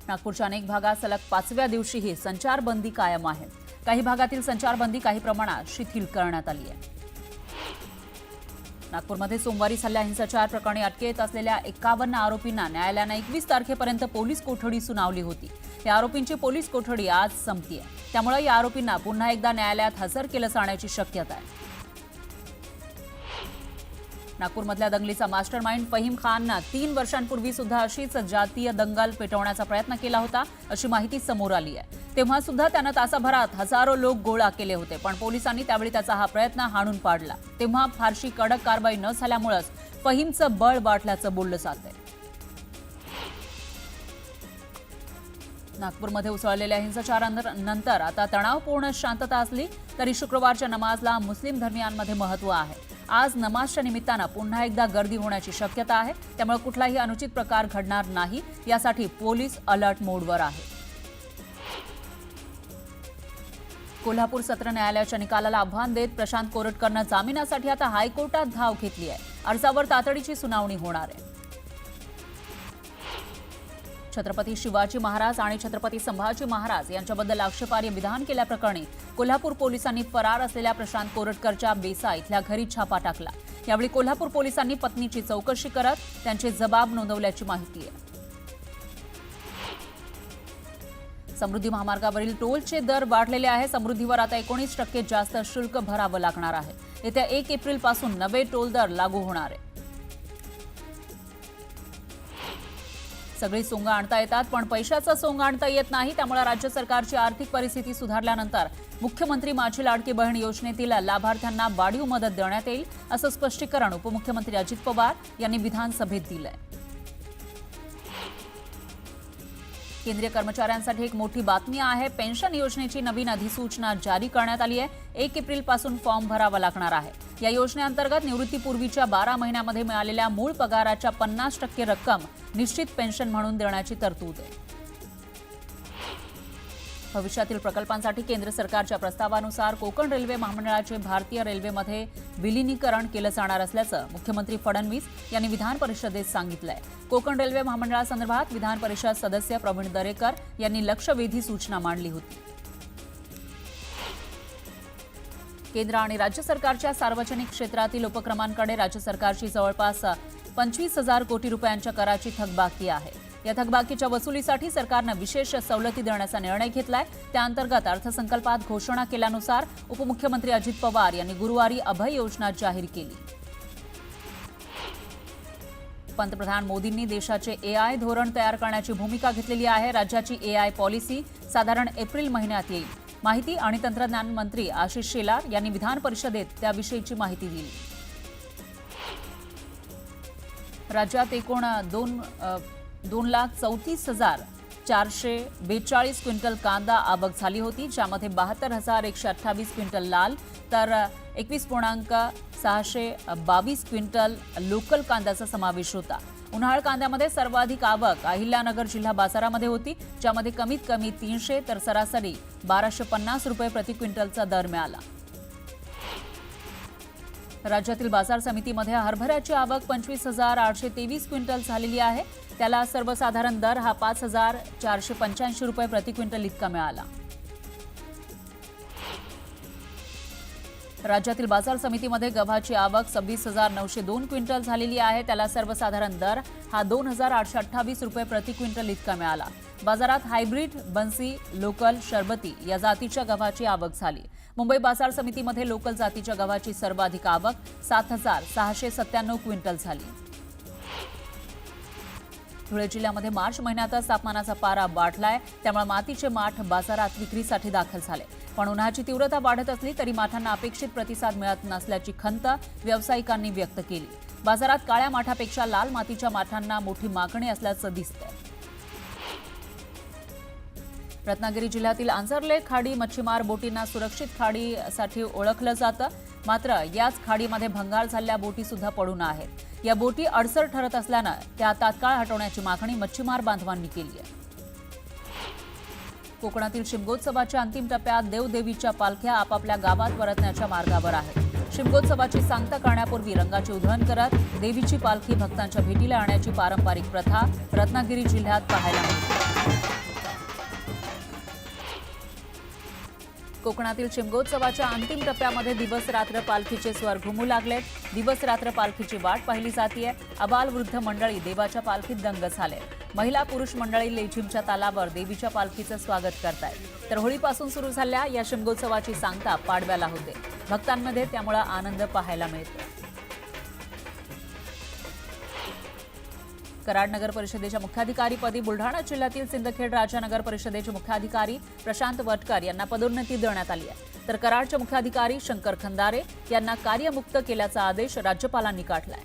नागपूरच्या अनेक भागात सलग 5व्या दिवशीही संचारबंदी कायम आहे। काही भागातील संचारबंदी काही प्रमाणात शिथिल करण्यात आली आहे। नागपूरमध्ये सोमवारी झालेल्या हिंसाचार प्रकरणी अटकेत असलेल्या 51 आरोपींना न्यायालयाने 21 तारखेपर्यंत पोलीस कोठडी सुनावली होती। या आरोपींची पोलीस कोठडी आज संपली आहे, त्यामुळे या आरोपींना पुन्हा एकदा न्यायालयात हजर केलं जाण्याची शक्यता आहे। नागपूरमधल्या दंगलीचा मास्टरमाइंड फहीम खाननं 3 वर्षांपूर्वी सुद्धा अशीच जातीय दंगल पेटवण्याचा प्रयत्न केला होता, अशी माहिती समोर आली आहे। तेव्हा सुद्धा त्यानं तासाभरात हजारो लोक गोळा केले होते, पण पोलिसांनी त्यावेळी त्याचा हा प्रयत्न हाणून पाडला। तेव्हा फारशी कडक कारवाई न झाल्यामुळेच फहीमचं बळ वाटल्याचं बोललं जातंय। नागपूरमध्ये उसळलेल्या हिंसाचारानंतर आता तणावपूर्ण शांतता असली तरी शुक्रवारच्या नमाजला मुस्लिम धर्मीयांमध्ये महत्त्व आहे। आज नमाजच्या निमित्तानं पुन्हा एकदा गर्दी होण्याची शक्यता आहे, त्यामुळे कुठलाही अनुचित प्रकार घडणार नाही यासाठी पोलीस अलर्ट मोडवर आहे। कोल्हापूर सत्र न्यायालयाच्या निकालाला आव्हान देत प्रशांत कोरटकरनं जामिनासाठी आता हायकोर्टात धाव घेतली आहे। अर्जावर तातडीची सुनावणी होणार आहे। छत्रपती शिवाजी महाराज आणि छत्रपती संभाजी महाराज यांच्याबद्दल आक्षेपार्ह विधान केल्याप्रकरणी कोल्हापूर पोलिसांनी फरार असलेल्या प्रशांत कोरटकरच्या बेसा इथल्या घरी छापा टाकला। यावेळी कोल्हापूर पोलिसांनी पत्नीची चौकशी करत त्यांचे जबाब नोंदवल्याची माहिती आहे। समृद्धी महामार्गावरील टोलचे दर वाढलेले आहे। समृद्धीवर आता 19% जास्त शुल्क भरावं लागणार आहे। येत्या 1 एप्रिलपासून नवे टोल दर लागू होणार आहे। सगळी सोंग आणता येतात, पण पैशाचा सोंग आणता येत नाही, त्यामुळे राज्य सरकारची आर्थिक परिस्थिती सुधारल्यानंतर मुख्यमंत्री माझी लाडकी बहीण योजनेतील लाभार्थ्यांना वाढीव मदत देण्यात येईल, असं स्पष्टीकरण उपमुख्यमंत्री अजित पवार यांनी विधानसभेत दिलंय। केंद्रीय कर्मचाऱ्यांसाठी एक मोठी बातमी आहे। पेन्शन योजनेची नवीन अधिसूचना जारी करण्यात आली आहे। 1 एप्रिलपासून फॉर्म भरावा लागणार आहे। या योजनेअंतर्गत निवृत्तीपूर्वीच्या 12 महिन्यांमध्ये मिळालेल्या मूळ पगाराच्या 50% रक्कम निश्चित पेन्शन म्हणून देण्याची तरतूद आहे। भविष्यातील प्रकल्पांसाठी केंद्र सरकारच्या प्रस्तावानुसार कोकण रेल्वे महामंडळाचे भारतीय रेल्वेमध्ये विलीनीकरण केलं जाणार असल्याचं मुख्यमंत्री फडणवीस यांनी विधान परिषदेत सांगितलंय। कोकण रेल्वे महामंडळासंदर्भात विधान परिषद सदस्य प्रवीण दरेकर यांनी लक्षवेधी सूचना मांडली होती। केंद्र आणि राज्य सरकारच्या सार्वजनिक क्षेत्रातील उपक्रमांकडे राज्य सरकारची जवळपास 25,000 कोटी रुपयांच्या कराची थकबाकी आहे। या थकबाकीच्या वसुलीसाठी सरकारनं विशेष सवलती देण्याचा निर्णय घेतलाय। त्याअंतर्गत अर्थसंकल्पात घोषणा केल्यानुसार उपमुख्यमंत्री अजित पवार यांनी गुरुवारी अभय योजना जाहीर केली। पंतप्रधान मोदींनी देशाचे एआय धोरण तयार करण्याची भूमिका घेतलेली आहे। राज्याची एआय पॉलिसी साधारण एप्रिल महिन्यात येईल। माहिती आणि तंत्रज्ञान मंत्री आशिष शेलार यांनी विधान परिषदेत त्याविषयीची माहिती दिली। राज्यात एकूण 2,34,442 क्विंटल कांदा आवक झाली होती, ज्यामध्ये 72,128 क्विंटल लाल तर 21,622 क्विंटल लोकल कांद्याचा समावेश होता। उन्हाळ कांद्यामध्ये सर्वाधिक आवक अहिल्यानगर जिल्हा बाजारामध्ये होती, ज्यामध्ये कमीत कमी 300 तर सरासरी 1250 रुपये प्रति क्विंटलचा दर मिळाला। राज्यातील बाजार समितीमध्ये हरभऱ्याची आवक 25,823 क्विंटल झालेली आहे। त्याला सर्वसाधारण दर हा 5,485 रुपये प्रति क्विंटल इतका मिळाला। राज्यातील बाजार समितीमध्ये गव्हाची आवक 26,902 क्विंटल झालेली आहे। त्याला सर्वसाधारण दर हा 2,828 रुपये प्रति क्विंटल इतका मिळाला। बाजारात हायब्रिड, बन्सी, लोकल, शरबती या जातीच्या गव्हाची आवक झाली। मुंबई बाजार समितीमध्ये लोकल जातीच्या गव्हाची सर्वाधिक आवक 7,697 क्विंटल झाली। धुळे जिल्ह्यामध्ये मार्च महिन्यातच तापमानाचा पारा वाढलाय, त्यामुळे मातीचे माठ बाजारात विक्रीसाठी दाखल झाले। पण उन्हाची तीव्रता वाढत असली तरी माठांना अपेक्षित प्रतिसाद मिळत नसल्याची खंत व्यावसायिकांनी व्यक्त केली। बाजारात काळ्या माठापेक्षा लाल मातीच्या माठांना मोठी मागणी असल्याचं दिसतंय। रत्नागिरी जिल्ह्यातील आंजर्ले खाडी मच्छीमार बोटींना सुरक्षित खाडीसाठी ओळखलं जातं, मात्र याच खाडीमध्ये भंगार झालेल्या बोटी सुद्धा पडून आहेत। या बोटी अडसर ठरत असल्यानं त्या तात्काळ हटवण्याची मागणी मच्छीमार बांधवांनी केली आहे। कोकणातील शिमगोत्सवाच्या अंतिम टप्प्यात देवदेवीच्या पालख्या आपापल्या गावात परतण्याच्या मार्गावर आहेत। शिमगोत्सवाची सांगता करण्यापूर्वी रंगाची उधळण करत देवीची पालखी भक्तांच्या भेटीला आणण्याची पारंपरिक प्रथा रत्नागिरी जिल्ह्यात पाहायला मिळते। कोकणातील शिमगोत्सवाच्या अंतिम टप्प्यामध्ये दिवस रात्र पालखीचे स्वर घुमू लागलेत. दिवस रात्र पालखीची वाट पाहिली जातीये. अबाल वृद्ध मंडळी देवाच्या पालखीत दंग झाले. महिला पुरुष मंडळी लेझिमच्या तालावर देवीच्या पालखीचं स्वागत करतायत. तर होळीपासून सुरू झालेल्या या शिमगोत्सवाची सांगता पाडव्याला होते. भक्तांमध्ये त्यामुळे आनंद पाहायला मिळतो. कराड नगर परिषदेच्या मुख्याधिकारीपदी बुलढाणा जिल्ह्यातील सिंदखेड राजा नगर परिषदेचे मुख्याधिकारी प्रशांत वटकर यांना पदोन्नती देण्यात आली आहे. तर कराडचे मुख्याधिकारी शंकर खंदारे यांना कार्यमुक्त केल्याचा आदेश राज्यपालांनी काढलाय.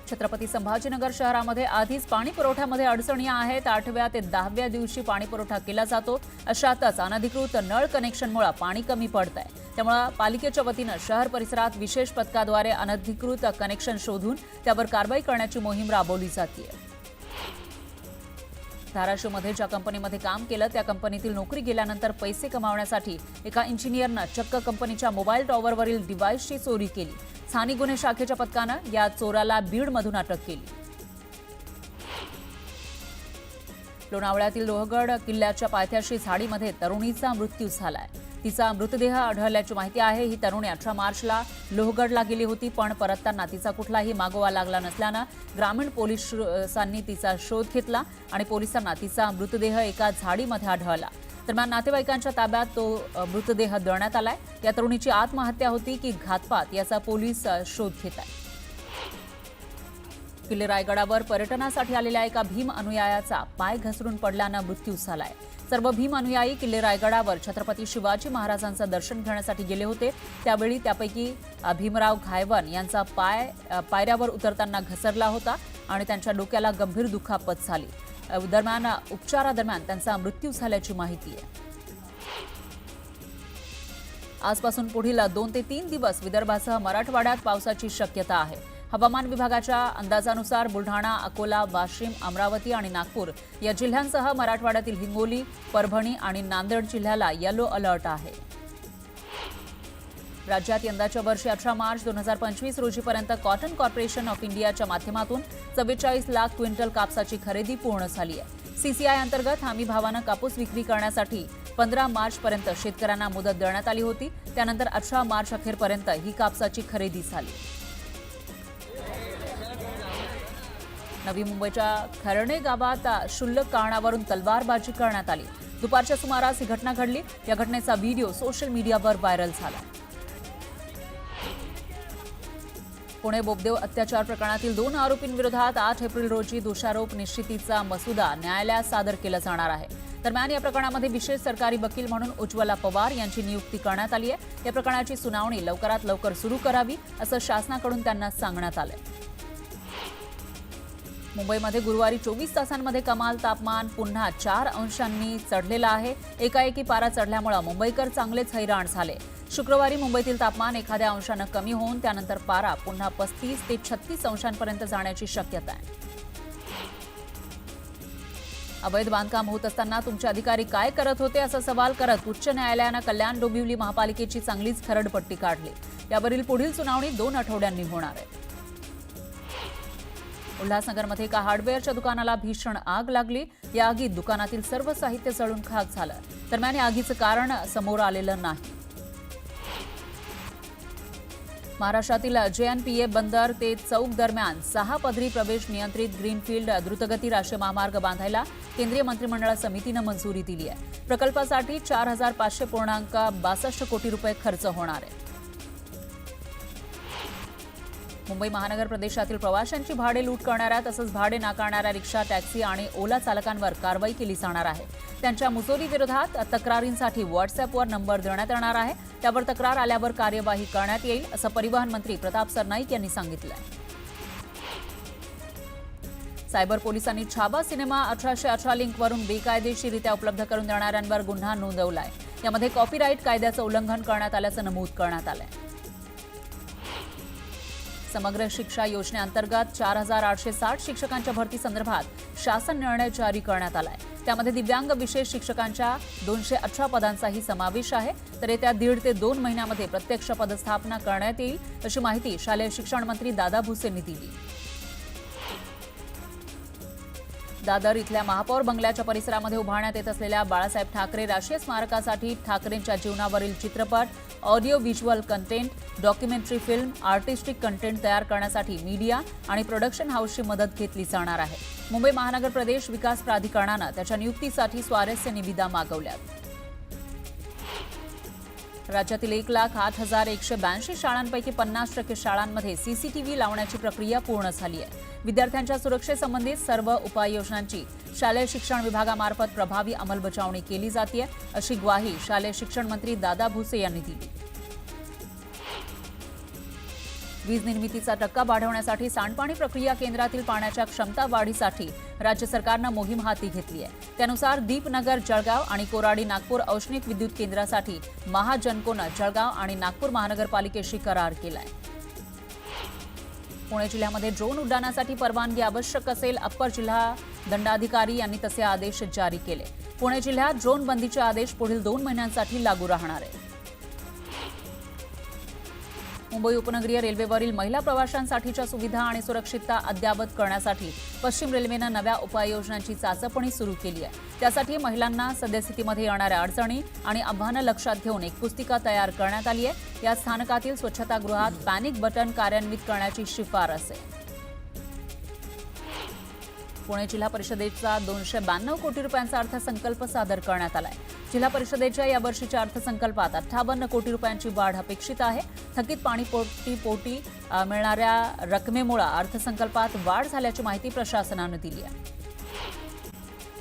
छत्रपती संभाजीनगर शहरामध्ये आधीच पाणी पुरवठ्यामध्ये अडचणी आहेत. 8व्या ते 10व्या दिवशी पाणी पुरवठा केला जातो. अशातच अनधिकृत नळ कनेक्शनमुळे पाणी कमी पडत आहे. त्यामुळे पालिकेच्या वतीनं शहर परिसरात विशेष पथकाद्वारे अनधिकृत कनेक्शन शोधून त्यावर कारवाई करण्याची मोहीम राबवली जाते. धाराशिवमध्ये ज्या कंपनीमध्ये काम केलं त्या कंपनीतील नोकरी गेल्यानंतर पैसे कमावण्यासाठी एका इंजिनियरनं चक्क कंपनीच्या मोबाईल टॉवरवरील डिव्हाइसची चोरी केली. स्थानिक गुन्हे शाखेच्या पथकानं या चोराला बीडमधून अटक केली. लोणावळ्यातील लोहगड किल्ल्याच्या पायथ्याशी झाडीमध्ये तरुणीचा मृत्यू झालाय. तिचा मृतदेह आढळल्याची माहिती आहे. ही तरुणी 18 मार्चला लोहगडला गेली होती, पण परतताना तिचा कुठलाही मागोवा लागला नसल्यानं ग्रामीण पोलिसांनी तिचा शोध घेतला आणि पोलिसांना तिचा मृतदेह एका झाडीमध्ये आढळला. दरम्यान नातेवाईकांच्या ताब्यात तो मृतदेह देण्यात आलाय. या तरुणीची आत्महत्या होती की घातपात याचा पोलीस शोध घेत आहेत. किल्ले रायगडावर पर्यटनासाठी आलेल्या एका भीम अनुयायाचा पाय घसरून पडल्यानं मृत्यू झालाय. सर्व भीम अनुयायी किल्ले रायगडावर छत्रपती शिवाजी महाराजांचं दर्शन घेण्यासाठी गेले होते. त्यावेळी त्यापैकी भीमराव घायवन यांचा पाय पायऱ्यावर उतरताना घसरला होता आणि त्यांच्या डोक्याला गंभीर दुखापत झाली. दरम्यान उपचारादरम्यान त्यांचा मृत्यू झाल्याची माहिती आहे. आजपासून पुढील 2 ते 3 दिवस विदर्भासह मराठवाड्यात पावसाची शक्यता आहे. हवामान विभागाच्या अंदाजानुसार बुलढाणा, अकोला, वाशिम, अमरावती आणि नागपूर या जिल्ह्यांसह मराठवाड्यातील हिंगोली, परभणी आणि नांदेड जिल्ह्याला येलो अलर्ट आहे. राज्यात यंदाच्या वर्षी 18 मार्च 2025 रोजीपर्यंत कॉटन कॉर्पोरेशन ऑफ इंडियाच्या माध्यमातून 44 लाख क्विंटल कापसाची खरेदी पूर्ण झाली आहे. सीसीआय अंतर्गत हमी भावानं कापूस विक्री करण्यासाठी 15 मार्चपर्यंत शेतकऱ्यांना मुदत देण्यात आली होती. त्यानंतर 18 मार्च अखेरपर्यंत ही कापसाची खरेदी झाली. नवी मुंबईच्या खरणे गावात क्षुल्लक कारणावरून तलवारबाजी करण्यात आली. दुपारच्या सुमारास ही घटना घडली. या घटनेचा व्हिडिओ सोशल मीडियावर व्हायरल झाला. पुणे बोबदेव अत्याचार प्रकरणातील 2 आरोपींविरोधात 8 एप्रिल रोजी दोषारोप निश्चितीचा मसुदा न्यायालयात सादर केला जाणार आहे. दरम्यान या प्रकरणामध्ये विशेष सरकारी वकील म्हणून उज्ज्वला पवार यांची नियुक्ती करण्यात आली आहे. या प्रकरणाची सुनावणी लवकरात लवकर सुरू करावी असं शासनाकडून त्यांना सांगण्यात आलंय. मुंबईमध्ये गुरुवारी 24 तासांमध्ये कमाल तापमान पुन्हा 4 अंशांनी चढलेलं आहे. एकाएकी पारा चढल्यामुळे मुंबईकर चांगलेच हैराण झाले. शुक्रवारी मुंबईतील तापमान एखाद्या अंशानं कमी होऊन त्यानंतर पारा पुन्हा 35 ते 36 अंशांपर्यंत जाण्याची शक्यता आहे. अवैध बांधकाम होत असताना तुमचे अधिकारी काय करत होते असा सवाल करत उच्च न्यायालयानं कल्याण डोंबिवली महापालिकेची चांगलीच खरडपट्टी काढली. यावरील पुढील सुनावणी 2 आठवड्यांनी होणार आहे. उल्हासनगरमध्ये एका हार्डवेअरच्या दुकानाला भीषण आग लागली. या आगीत दुकानातील सर्व साहित्य जळून खाक झालं. दरम्यान या आगीचं कारण समोर आलेलं नाही. महाराष्ट्रातील JNPA बंदर ते चौक दरम्यान 6 पदरी प्रवेश नियंत्रित ग्रीनफील्ड द्रुतगती राष्ट्रीय महामार्ग बांधायला केंद्रीय मंत्रिमंडळ समितीनं मंजुरी दिली आहे. प्रकल्पासाठी 4,500.62 कोटी रुपये खर्च होणार आहे. मुंबई महानगर प्रदेशातील प्रवाशांची भाडे लूट करणाऱ्या तसंच भाडे नाकारणाऱ्या रिक्षा, टॅक्सी आणि ओला चालकांवर कारवाई केली जाणार आहे. त्यांच्या मुजोरीविरोधात तक्रारींसाठी व्हॉट्सअॅपवर नंबर देण्यात येणार आहे. त्यावर तक्रार आल्यावर कार्यवाही करण्यात येईल असं परिवहन मंत्री प्रताप सरनाईक यांनी सांगितलं. सायबर पोलिसांनी छावा सिनेमा 1818 लिंकवरून बेकायदेशीररित्या उपलब्ध करून देणाऱ्यांवर गुन्हा नोंदवलाय. यामध्ये कॉपीराईट कायद्याचं उल्लंघन करण्यात आल्याचं नमूद करण्यात आलंय. समग्र शिक्षा योजनेअंतर्गत 4,860 शिक्षकांच्या भरती संदर्भात शासन निर्णय जारी करण्यात आलाय. त्यामध्ये दिव्यांग विशेष शिक्षकांच्या 218 पदांचाही समावेश आहे. तर येत्या 1.5 ते 2 महिन्यामध्ये प्रत्यक्ष पदस्थापना करण्यात येईल अशी माहिती शालेय शिक्षण मंत्री दादा भुसेंनी दिली. दादर इथल्या महापौर बंगल्याच्या परिसरामध्ये उभारण्यात येत असलेल्या बाळासाहेब ठाकरे राष्ट्रीय स्मारकासाठी ठाकरेंच्या जीवनावरील चित्रपट, audio visual content, documentary film, artistic content तयार करण्यासाठी मीडिया आणि प्रोडक्शन हाऊसची मदत घेतली जाणार आहे. मुंबई महानगर प्रदेश विकास प्राधिकरणानं त्याच्या नियुक्तीसाठी स्वारस्य निविदा मागवल्यात. राज्यातील 1,08,182 शाळांपैकी 50% शाळांमध्ये सीसीटीव्ही लावण्याची प्रक्रिया पूर्ण झाली आहे. विद्यार्थ्यांच्या सुरक्षेसंबंधित सर्व उपाययोजनांची शालेय शिक्षण विभागामार्फत प्रभावी अंमलबजावणी केली जाते, अशी ग्वाही शालेय शिक्षण मंत्री दादा भुसे यांनी दिली. वीज निर्मितीचा टक्का वाढवण्यासाठी सांडपाणी प्रक्रिया केंद्रातील पाण्याच्या क्षमता वाढीसाठी राज्य सरकारनं मोहीम हाती घेतली आहे. त्यानुसार दीपनगर जळगाव आणि कोराडी नागपूर औष्णिक विद्युत केंद्रासाठी महाजनकोनं जळगाव आणि नागपूर महानगरपालिकेशी करार केलाय. पुणे जिल्ह्यामध्ये ड्रोन उड्डाणासाठी परवानगी आवश्यक असेल, अप्पर जिल्हा दंडाधिकारी यांनी तसे आदेश जारी केले. पुणे जिल्ह्यात ड्रोन बंदीचे आदेश पुढील 2 महिन्यांसाठी लागू राहणार आहे. मुंबई उपनगरीय रेल्वेवरील महिला प्रवाशांसाठीच्या सुविधा आणि सुरक्षितता अद्ययावत करण्यासाठी पश्चिम रेल्वेनं नव्या उपाययोजनांची चाचपणी सुरू केली आहे. त्यासाठी महिलांना सद्यस्थितीमध्ये येणाऱ्या अडचणी आणि आव्हानं लक्षात घेऊन एक पुस्तिका तयार करण्यात आली आहे. या स्थानकातील स्वच्छतागृहात पॅनिक बटन कार्यान्वित करण्याची शिफारस आहे. पुणे जिल्हा परिषदेचा 292 कोटी रुपयांचा अर्थसंकल्प सादर करण्यात आलाय. जिल्हा परिषदेच्या यावर्षीच्या अर्थसंकल्पात 58 कोटी रुपयांची वाढ अपेक्षित आहे. थकीत पाणीपोटी मिळणाऱ्या रकमेमुळे अर्थसंकल्पात वाढ झाल्याची माहिती प्रशासनानं दिली आहे.